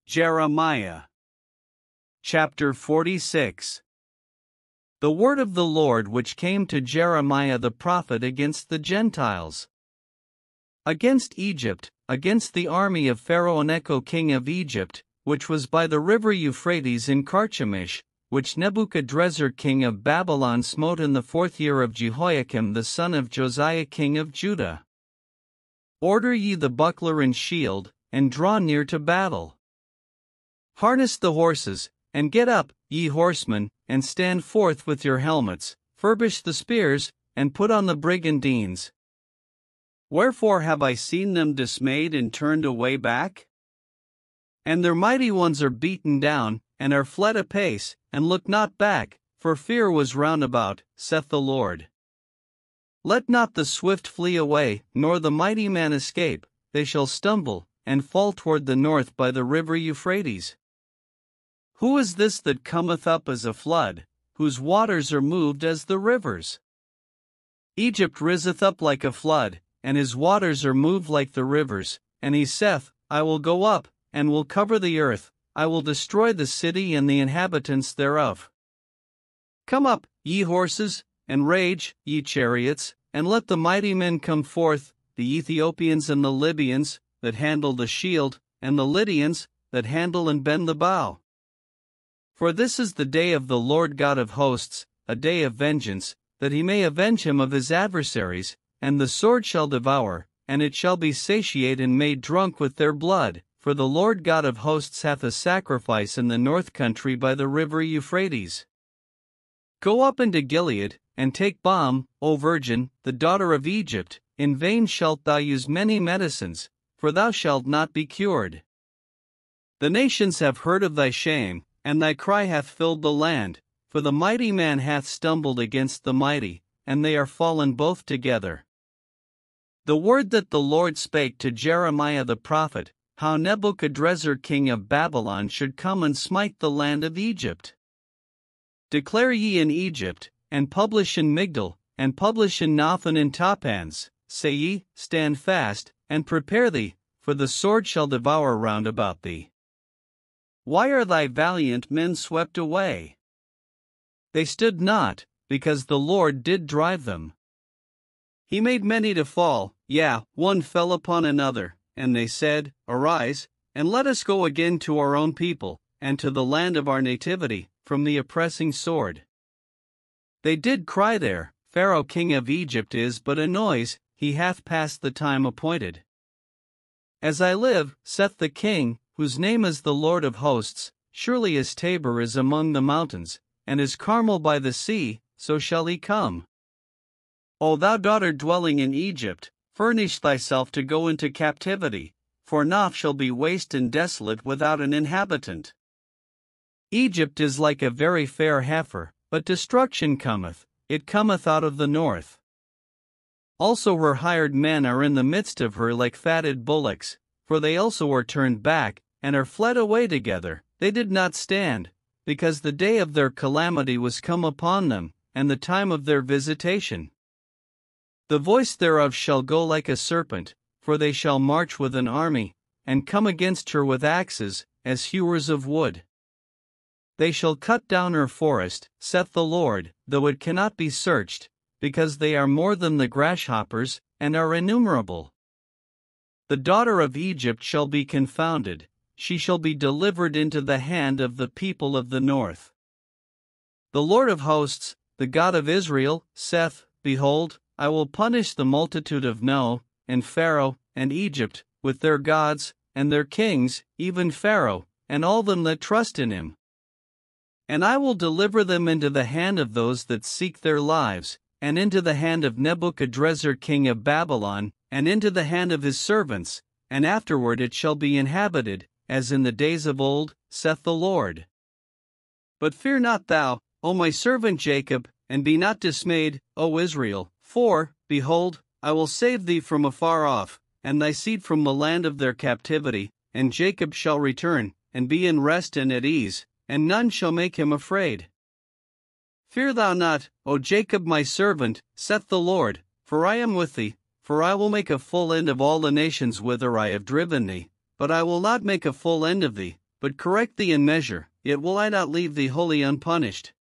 Jeremiah. Chapter 46. The word of the Lord which came to Jeremiah the prophet against the Gentiles. Against Egypt, against the army of Pharaoh Necho king of Egypt, which was by the river Euphrates in Carchemish, which Nebuchadrezzar king of Babylon smote in the 4th year of Jehoiakim the son of Josiah king of Judah. Order ye the buckler and shield, and draw near to battle. Harness the horses, and get up, ye horsemen, and stand forth with your helmets, furbish the spears, and put on the brigandines. Wherefore have I seen them dismayed and turned away back? And their mighty ones are beaten down, and are fled apace, and look not back, for fear was round about, saith the Lord. Let not the swift flee away, nor the mighty man escape, they shall stumble, and fall toward the north by the river Euphrates. Who is this that cometh up as a flood, whose waters are moved as the rivers? Egypt riseth up like a flood, and his waters are moved like the rivers, and he saith, I will go up, and will cover the earth, I will destroy the city and the inhabitants thereof. Come up, ye horses, and rage, ye chariots, and let the mighty men come forth, the Ethiopians and the Libyans, that handle the shield, and the Lydians, that handle and bend the bow. For this is the day of the Lord God of hosts, a day of vengeance, that he may avenge him of his adversaries, and the sword shall devour, and it shall be satiate and made drunk with their blood, for the Lord God of hosts hath a sacrifice in the north country by the river Euphrates. Go up into Gilead, and take balm, O virgin, the daughter of Egypt, in vain shalt thou use many medicines, for thou shalt not be cured. The nations have heard of thy shame, and thy cry hath filled the land, for the mighty man hath stumbled against the mighty, and they are fallen both together. The word that the Lord spake to Jeremiah the prophet, how Nebuchadrezzar king of Babylon should come and smite the land of Egypt. Declare ye in Egypt, and publish in Migdol, and publish in Nothan and Taphans, say ye, stand fast, and prepare thee, for the sword shall devour round about thee. Why are thy valiant men swept away? They stood not, because the Lord did drive them. He made many to fall, yea, one fell upon another, and they said, Arise, and let us go again to our own people, and to the land of our nativity, from the oppressing sword. They did cry there, Pharaoh king of Egypt is but a noise, he hath passed the time appointed. As I live, saith the king, whose name is the Lord of hosts, surely as Tabor is among the mountains, and as Carmel by the sea, so shall he come. O thou daughter dwelling in Egypt, furnish thyself to go into captivity, for Noph shall be waste and desolate without an inhabitant. Egypt is like a very fair heifer, but destruction cometh, it cometh out of the north. Also her hired men are in the midst of her like fatted bullocks, for they also are turned back, and are fled away together, they did not stand, because the day of their calamity was come upon them, and the time of their visitation. The voice thereof shall go like a serpent, for they shall march with an army, and come against her with axes, as hewers of wood. They shall cut down her forest, saith the Lord, though it cannot be searched, because they are more than the grasshoppers, and are innumerable. The daughter of Egypt shall be confounded, she shall be delivered into the hand of the people of the north. The Lord of hosts, the God of Israel, saith, Behold, I will punish the multitude of No, and Pharaoh, and Egypt, with their gods, and their kings, even Pharaoh, and all them that trust in him. And I will deliver them into the hand of those that seek their lives, and into the hand of Nebuchadrezzar king of Babylon, and into the hand of his servants, and afterward it shall be inhabited, as in the days of old, saith the Lord. But fear not thou, O my servant Jacob, and be not dismayed, O Israel, for, behold, I will save thee from afar off, and thy seed from the land of their captivity, and Jacob shall return, and be in rest and at ease, and none shall make him afraid. Fear thou not, O Jacob my servant, saith the Lord, for I am with thee, for I will make a full end of all the nations whither I have driven thee, but I will not make a full end of thee, but correct thee in measure, yet will I not leave thee wholly unpunished.